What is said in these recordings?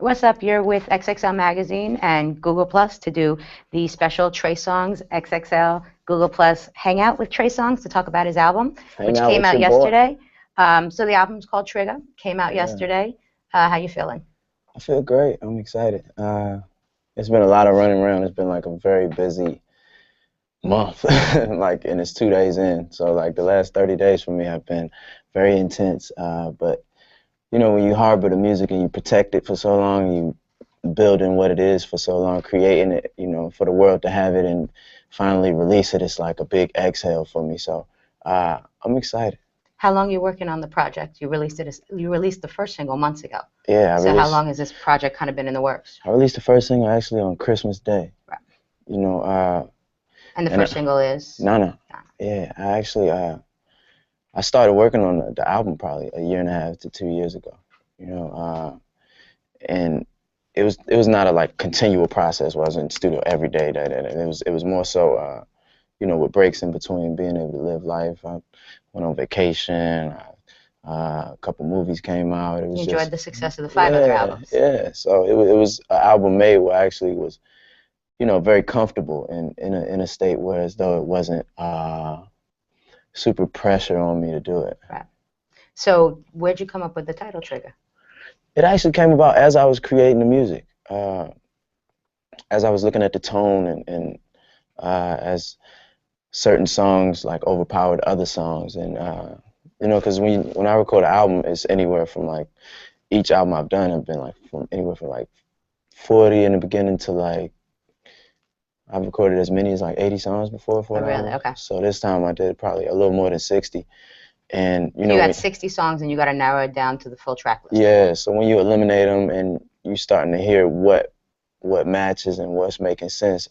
What's up? You're with XXL Magazine and Google Plus to do the special Trey Songz XXL Google Plus Hangout with Trey Songz to talk about his album, Hang which out came with out your boy. yesterday. So the album's called Trigga, came out Yeah, yesterday. How you feeling? I feel great. I'm excited. It's been a lot of running around. It's been like a very busy month, like, and it's 2 days in. So like the last 30 days for me have been very intense. But you know, when you harbor the music and you protect it for so long, you building what it is for so long, creating it, you know, for the world to have it and finally release it, it's like a big exhale for me. So I'm excited. How long are you working on the project? You released the first single months ago. Yeah, So how long has this project kind of been in the works? I released the first single actually on Christmas Day. Right. You know, And the and first single is Nana. Yeah, I actually I started working on the album probably a year and a half to 2 years ago. You know, and it was not a like continual process where I was in the studio every day. It was more so you know, with breaks in between, being able to live life. I went on vacation. A couple movies came out. It was You just enjoyed the success of the five other albums. yeah. So it was an album made where I actually was, you know, very comfortable in a state where as though it wasn't super pressure on me to do it. Right. So where'd you come up with the title Trigga? It actually came about as I was creating the music, as I was looking at the tone and as certain songs like overpowered other songs, and you know, because when I record an album, it's anywhere from like each album I've done have been like from anywhere from like 40 in the beginning to like I've recorded as many as like 80 songs before for Oh, an really? album. Okay. So this time I did probably a little more than 60, and you So know, you got 60 songs and you got to narrow it down to the full track list. yeah. So when you eliminate them and you starting to hear what matches and what's making sense,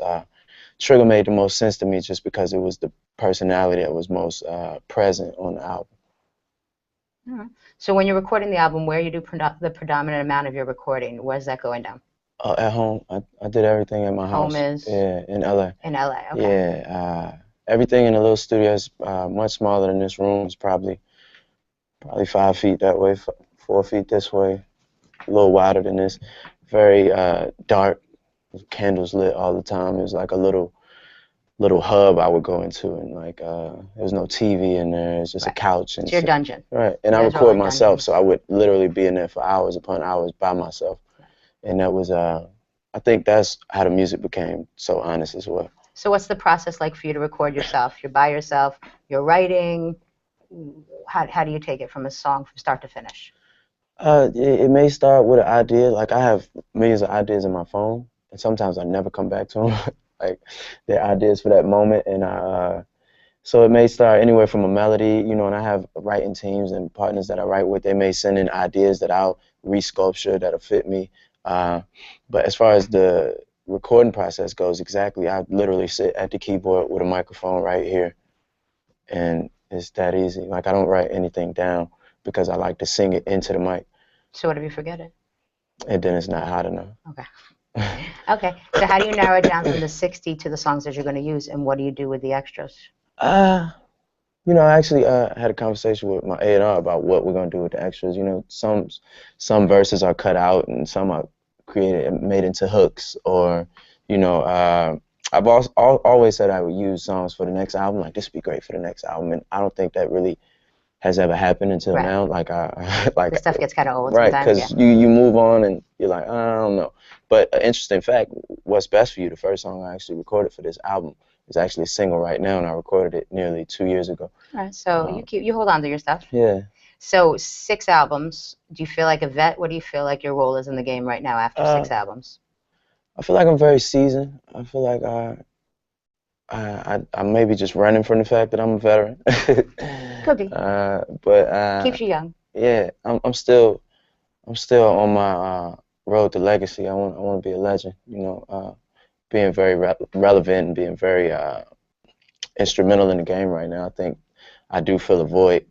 Trigga made the most sense to me just because it was the personality that was most present on the album. So when you're recording the album, where you do the predominant amount of your recording, where's that going down? At home, I did everything at my house. Home is? Yeah, in LA. In LA, okay. Yeah, everything in a little studio is much smaller than this room. It's probably 5 feet that way, 4 feet this way, a little wider than this. Very dark, candles lit all the time. It was like a little hub I would go into, and like there was no TV in there. It's just a couch and it's your dungeon. Right, and I record myself, so I would literally be in there for hours upon hours by myself, and that was I think that's how the music became so honest as well. So what's the process like for you to record yourself? You're by yourself. You're writing. How do you take it from a song from start to finish? It may start with an idea. Like I have millions of ideas in my phone, and sometimes I never come back to them. Like they're ideas for that moment, and so it may start anywhere from a melody, you know. And I have writing teams and partners that I write with. They may send in ideas that I'll resculpture that'll fit me. But as far as the recording process goes, exactly, I literally sit at the keyboard with a microphone right here, and it's that easy. Like I don't write anything down because I like to sing it into the mic. So what if you forget it? And then it's not hot enough. Okay. Okay. So how do you narrow it down from the 60 to the songs that you're going to use, and what do you do with the extras? You know, I actually had a conversation with my A&R about what we're gonna do with the extras. You know, some verses are cut out and some are created and made into hooks, or you know, I've always said I would use songs for the next album. Like this would be great for the next album, and I don't think that really has ever happened until now. Like like the stuff gets kind of old, right? Because you move on and you're like, I don't know. But an interesting fact: What's Best for You, the first song I actually recorded for this album, is actually a single right now, and I recorded it nearly 2 years ago. All right, so you hold on to your stuff. Yeah. So 6 albums. Do you feel like a vet? What do you feel like your role is in the game right now after 6 albums? I feel like I'm very seasoned. I feel like I may be just running from the fact that I'm a veteran. Could be. But keeps you young. Yeah, I'm still on my road to legacy. I want to be a legend. You know, being very relevant and being very instrumental in the game right now. I think I do fill a void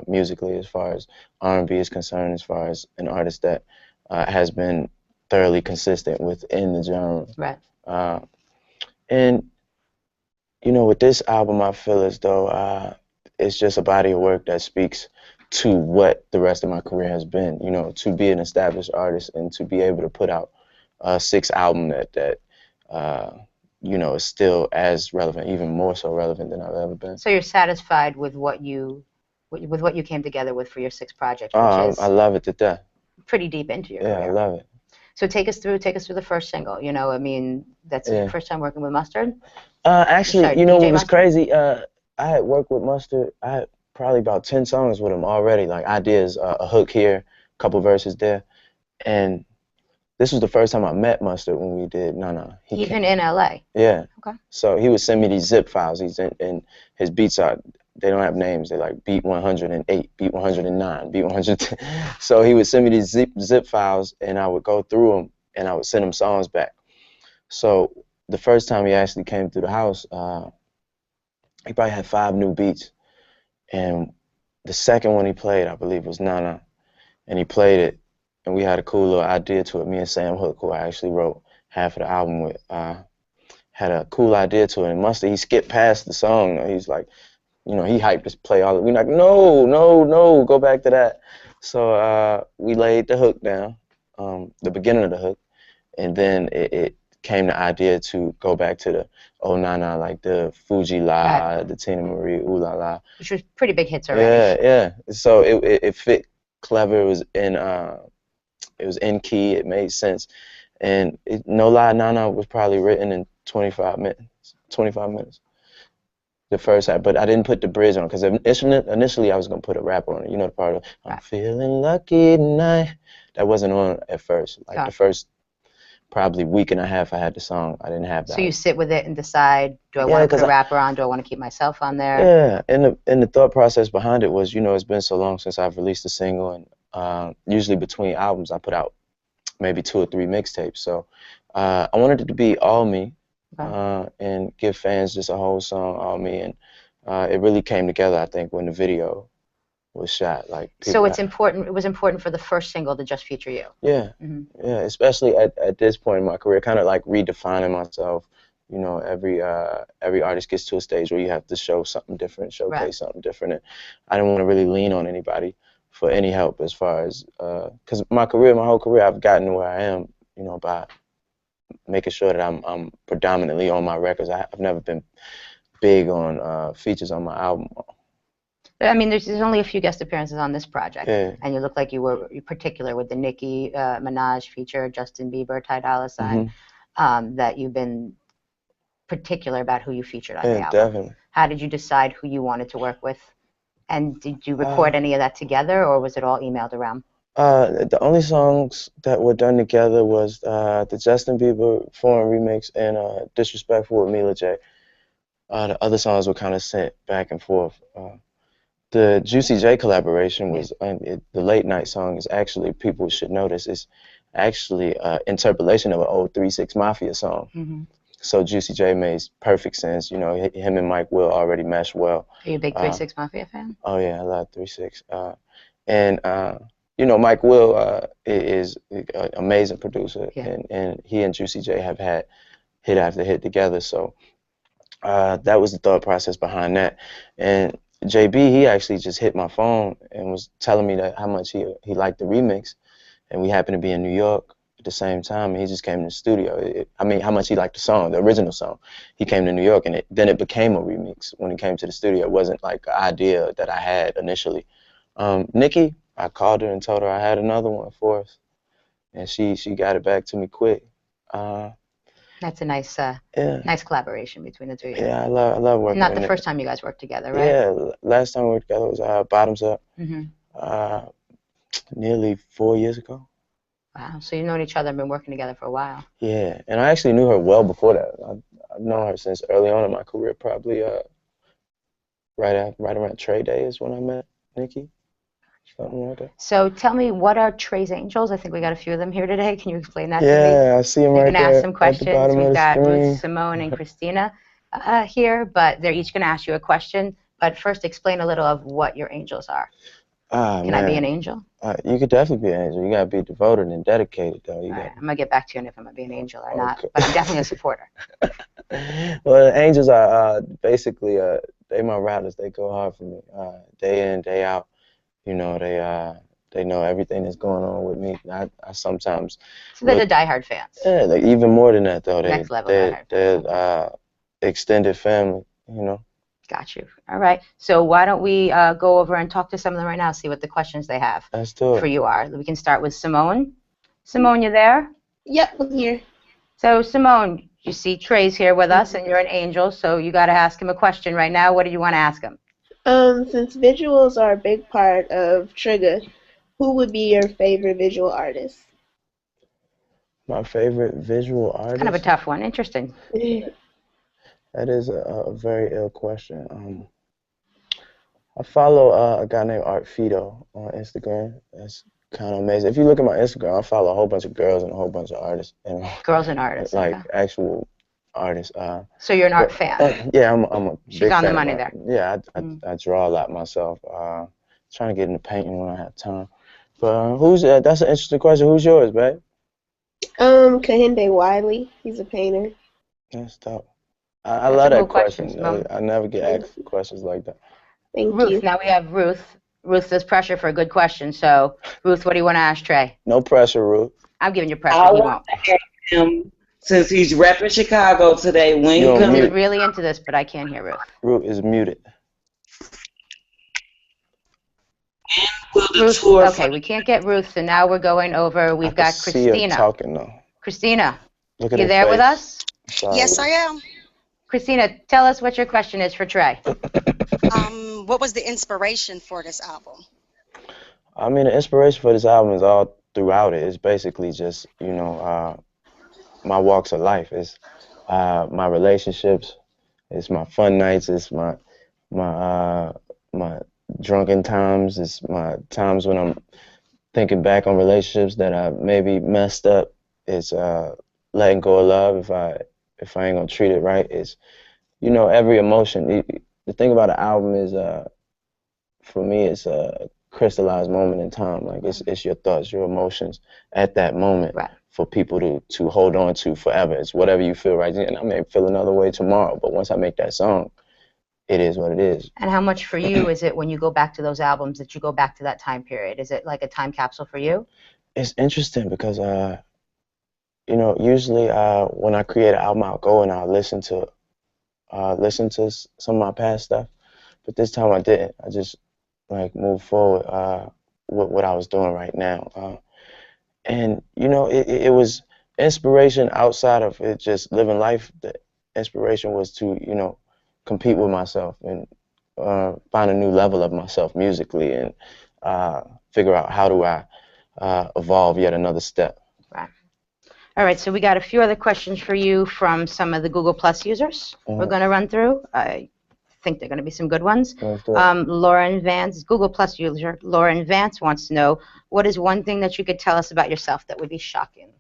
musically as far as R&B is concerned, as far as an artist that has been thoroughly consistent within the genre. Right. And you know, with this album, I feel as though it's just a body of work that speaks to what the rest of my career has been. You know, to be an established artist and to be able to put out a 6th album that you know, is still as relevant, even more so relevant than I've ever been. So you're satisfied with what you came together with for your 6th project, which is I love it to death. pretty deep into your career. Yeah, I love it. So take us through the first single. You know, I mean, that's your first time working with Mustard? Actually, you know what was Mustard? crazy? I had worked with Mustard. I had probably about 10 songs with him already, like ideas, a hook here, a couple verses there. And this was the first time I met Mustard when we did Even in LA? Yeah. Okay. So he would send me these zip files. And his beats they don't have names. They're like beat 108, beat 109, beat 110. So he would send me these zip files, and I would go through them, and I would send him songs back. So the first time he actually came through the house, he probably had 5 new beats. And the second one he played, I believe, was Nana. And he played it, and we had a cool little idea to it. Me and Sam Hook, who I actually wrote half of the album with, had a cool idea to it. And Mustard, he skipped past the song. He's like, you know, he hyped us play all of it. We're like, no, go back to that. So we laid the hook down, the beginning of the hook, and then it came the idea to go back to the Oh Nana, like the Fuji La, the Tina Marie, Ooh La La. Which was pretty big hits already. Yeah. So it fit clever. It was in key. It made sense. And no lie, Nana was probably written in 25 minutes. 25 minutes. The first half, but I didn't put the bridge on because initially I was gonna put a rap on it. You know the part of I'm feeling lucky tonight. That wasn't on at first. Like the first probably week and a half I had the song, I didn't have that. So you sit with it and decide, do I want to put a rapper on? Do I want to keep myself on there? Yeah, and the thought process behind it was, you know, it's been so long since I've released a single, and usually between albums I put out maybe 2 or 3 mixtapes. So I wanted it to be all me. And give fans just a whole song, all me, and it really came together, I think, when the video was shot. Like, so it's important. It was important for the first single to just feature you. Yeah, yeah, especially at this point in my career, kind of like redefining myself. You know, every artist gets to a stage where you have to show something different, showcase something different. And I didn't want to really lean on anybody for any help as far as because my whole career, I've gotten to where I am, you know, by making sure that I'm predominantly on my records. I've never been big on features on my album. I mean, there's only a few guest appearances on this project, and you look like you were particular with the Nicki Minaj feature, Justin Bieber, Ty Dolla $ign, that you've been particular about who you featured on the album. Definitely. How did you decide who you wanted to work with? And did you record any of that together, or was it all emailed around? The only songs that were done together was the Justin Bieber foreign remix and Disrespectful with Mila J. The other songs were kind of sent back and forth. The Juicy J collaboration was the late night song is actually, people should notice, is actually an interpolation of an old 3 6 Mafia song. So Juicy J makes perfect sense. You know, him and Mike Will already mesh well. Are you a big 3 6 Mafia fan? Oh yeah, I love 3 6. And you know, Mike Will is an amazing producer, and he and Juicy J have had hit after hit together. So that was the thought process behind that. And JB, he actually just hit my phone and was telling me that how much he liked the remix, and we happened to be in New York at the same time, and he just came to the studio. I mean, how much he liked the song, the original song. He came to New York, and then it became a remix when he came to the studio. It wasn't like an idea that I had initially. Nicki, I called her and told her I had another one for us, and she got it back to me quick. That's a nice nice collaboration between the two of you. Yeah, I love working. Not the first time you guys worked together, right? Yeah, last time we worked together was Bottoms Up, nearly 4 years ago. Wow, so you've known each other and been working together for a while. Yeah, and I actually knew her well before that. I've known her since early on in my career, probably right around Trey Day is when I met Nicki. Something like that. So tell me, what are Trey's Angels? I think we got a few of them here today. Can you explain that to me? Yeah, I see them right there. We're going to ask some questions. We've got screen. Ruth, Simone, and Christina here, but they're each going to ask you a question. But first, explain a little of what your angels are. Can I be an angel? You could definitely be an angel. You got to be devoted and dedicated, though. All right, I'm going to get back to you on if I'm going to be an angel or not, but I'm definitely a supporter. Well, the angels are basically, they my riders. They go hard for me, day in, day out. You know, they know everything that's going on with me. I sometimes. So they're the diehard fans. Yeah, like even more than that though. Next level diehard. They're extended family. You know. Got you. All right. So why don't we go over and talk to some of them right now, see what the questions they have for you are. We can start with Simone. Simone, you there? Yep, I'm here. So Simone, you see Trey's here with us, and you're an angel, so you got to ask him a question right now. What do you want to ask him? Since visuals are a big part of Trigga, who would be your favorite visual artist? My favorite visual artist? Kind of a tough one. Interesting. That is a very ill question. I follow a guy named Art Fido on Instagram. That's kind of amazing. If you look at my Instagram, I follow a whole bunch of girls and a whole bunch of artists. And girls and artists. Like okay. actual artists. So you're an art fan? Yeah, I'm a She's big on fan the money of there. Yeah, I draw a lot myself. Trying to get into painting when I have time. But that's an interesting question. Who's yours, babe? Kehinde Wiley. He's a painter. That's dope. I love that question. I never get asked questions like that. Thank Ruth, you. now we have Ruth. Ruth, there's pressure for a good question. So, Ruth, what do you want to ask Trey? No pressure, Ruth. I'm giving you pressure. I want to ask him, since he's repping Chicago today, when he comes. You're really into this, but I can't hear Ruth. Ruth is muted. Ruth, okay, we can't get Ruth, so now we're going over. We've got Christina. See her talking though. Christina, look at you there with us? Sorry. Yes, I am. Christina, tell us what your question is for Trey. What was the inspiration for this album? I mean, the inspiration for this album is all throughout it. It's basically just, you know, my walks of life. It's my relationships. It's my fun nights. It's my drunken times. It's my times when I'm thinking back on relationships that I maybe messed up. It's letting go of love if I ain't gonna treat it right. It's, you know, every emotion. The thing about an album is, for me, it's a crystallized moment in time. Like it's your thoughts, your emotions at that moment, right, for people to hold on to forever. It's whatever you feel right then. I may feel another way tomorrow, but once I make that song, it is what it is. And how much for you is it when you go back to those albums that you go back to that time period? Is it like a time capsule for you? It's interesting because, you know, usually when I create an album, I'll go and I'll listen to some of my past stuff. But this time I didn't. I just like moved forward with what I was doing right now. And, you know, it was inspiration outside of it just living life. The inspiration was to, you know, compete with myself and find a new level of myself musically and figure out how do I evolve yet another step. Right. All right, so we got a few other questions for you from some of the Google Plus users we're going to run through. I think they're going to be some good ones. Lauren Vance, Google Plus user, Lauren Vance wants to know, what is one thing that you could tell us about yourself that would be shocking?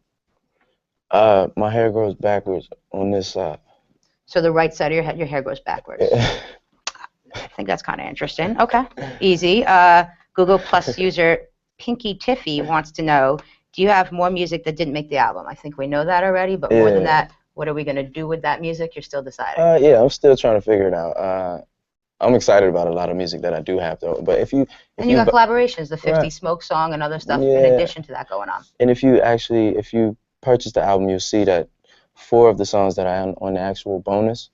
My hair grows backwards on this side. So the right side of your hair goes backwards. I think that's kind of interesting. Okay, easy. Google Plus user Pinky Tiffy wants to know, do you have more music that didn't make the album? I think we know that already, but more than that, what are we going to do with that music? You're still deciding. Yeah, I'm still trying to figure it out. I'm excited about a lot of music that I do have, though. But if you got collaborations, the 50 Smoke song and other stuff in addition to that going on. And if you purchase the album, you'll see that 4 of the songs that are on the actual bonus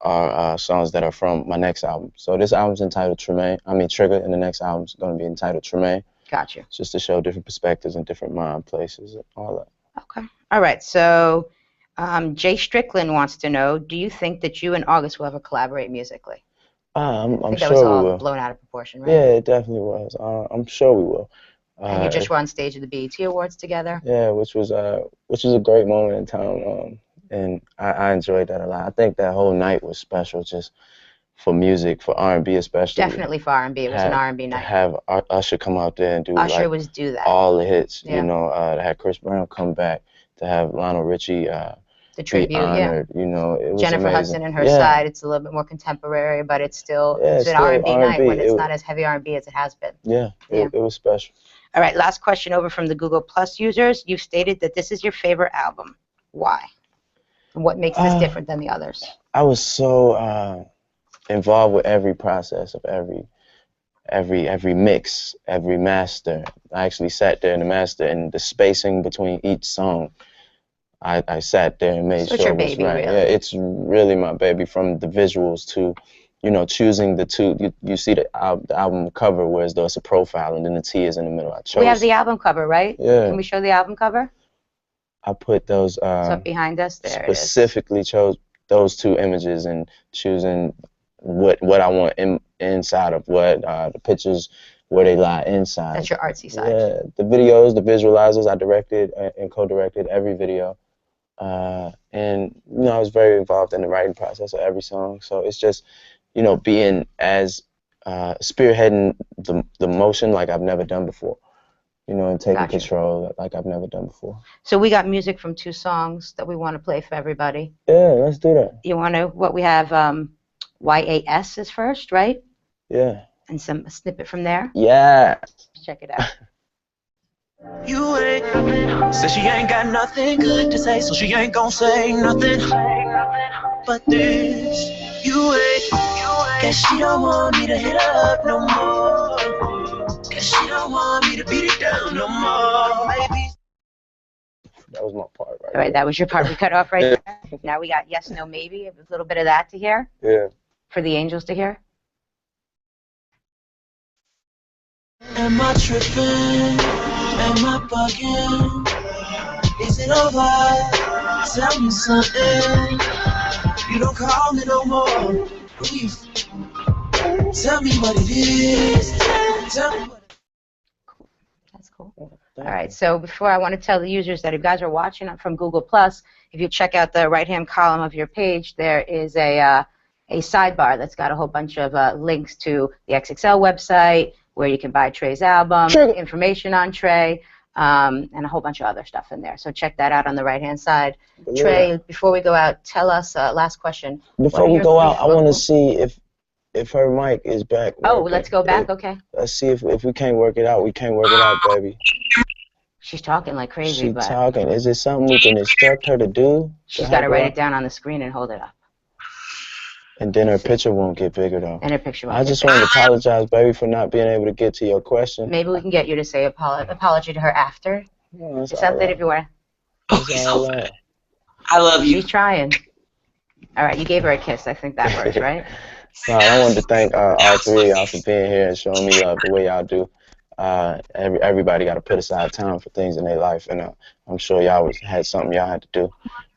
are songs that are from my next album. So this album's entitled Trigga, and the next album's going to be entitled Tremaine. Gotcha. Just to show different perspectives and different mind places and all that. Okay. All right. So Jay Strickland wants to know, do you think that you and August will ever collaborate musically? I'm sure that was all we will. Blown out of proportion, right? Yeah, it definitely was. I'm sure we will. And you just were on stage at the BET Awards together? Yeah, which was a great moment in time. And I enjoyed that a lot. I think that whole night was special, just for music, for R&B especially. Definitely for R&B. It was an R&B night. To have Usher come out there and do do that. all the hits, you know, to have Chris Brown come back, to have Lionel Richie the tribute, be honored, you know, it was Jennifer amazing. Hudson and her side. It's a little bit more contemporary, but it's still it's an R&B night when it's not as heavy R&B as it has been. It was special. All right, last question over from the Google Plus users. You've stated that this is your favorite album. Why? And what makes this different than the others? I was so involved with every process of every mix, every master. I actually sat there in the master, and the spacing between each song, I sat there and made sure it was right. Really. Yeah, it's really my baby, from the visuals to, you know, choosing the two. You see the album cover, whereas though it's a profile and then the T is in the middle. I chose. We have the album cover, right? Yeah. Can we show the album cover? I put those. It's up behind us. There. Specifically chose those two images and choosing what I want inside of what the pictures, where they lie inside. That's your artsy side. Yeah, the videos, the visualizers, I directed and co-directed every video. And, you know, I was very involved in the writing process of every song. So it's just, you know, being as spearheading the motion like I've never done before. You know, and taking control like I've never done before. So we got music from 2 songs that we want to play for everybody. Yeah, let's do that. You want to, what we have, YAS is first, right? Yeah. And a snippet from there? Yeah. Check it out. You ain't, said she ain't got nothing good to say, so she ain't gonna say nothing. But this, you ain't, guess she don't want me to hit her up no more. Guess she don't want me to beat it down no more, baby. That was my part, right? All right, that was your part. We cut off right there. Now we got yes, no, maybe. A little bit of that to hear. Yeah. For the angels to hear. Am I tripping? Am I bugging? Is it over? Tell me something. You don't call me no more. Please. Tell me what it is. Tell me what. Cool. That's cool. All right. So before, I want to tell the users that if you guys are watching from Google Plus, if you check out the right-hand column of your page, there is a sidebar that's got a whole bunch of links to the XXL website, where you can buy Trey's album, information on Trey, and a whole bunch of other stuff in there. So check that out on the right-hand side. Yeah. Trey, before we go out, tell us, last question. Before we go out, I want to see if her mic is back. Oh, let's go back, okay. Let's see if we can't work it out. We can't work it out, baby. She's talking like crazy. She's talking. Is it something we can instruct her to do? She's got to write it down on the screen and hold it up. And then her picture won't get bigger, though. And her picture won't I just want to apologize, baby, for not being able to get to your question. Maybe we can get you to say apology to her after. No, it's something if you want. Right. I love you. She's trying. All right, you gave her a kiss. I think that works, right? No, I wanted to thank all three of y'all for being here and showing me love the way y'all do. Everybody got to put aside time for things in their life, and I'm sure y'all had something y'all had to do.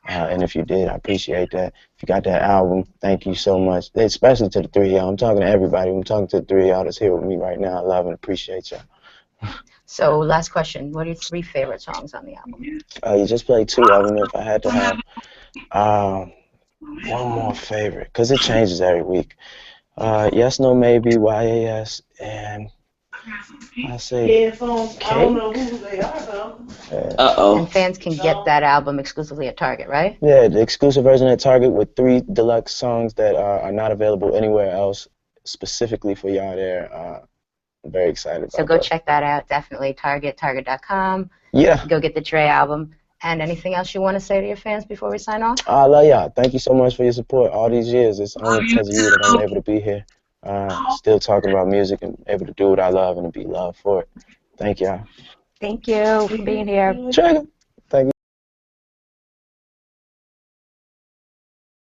And if you did, I appreciate that. If you got that album, thank you so much. Especially to the 3 of y'all. I'm talking to everybody. I'm talking to the 3 of y'all that's here with me right now. I love and appreciate y'all. So, last question. What are your 3 favorite songs on the album? You just played 2 of them. If I had to have one more favorite, because it changes every week. Yes, No, Maybe, YAS, and I say Headphones. I don't know who they are, though. Uh-oh. And fans can get that album exclusively at Target, right? Yeah, the exclusive version at Target with 3 deluxe songs that are not available anywhere else, specifically for y'all there. I'm very excited about that. So go check that out, definitely. Target.com. Yeah. Go get the Trey album. And anything else you want to say to your fans before we sign off? I love y'all. Thank you so much for your support all these years. It's only because of you that I'm able to be here. Still talking about music and able to do what I love and to be loved for it. Thank y'all. Thank you for being here. Trigga.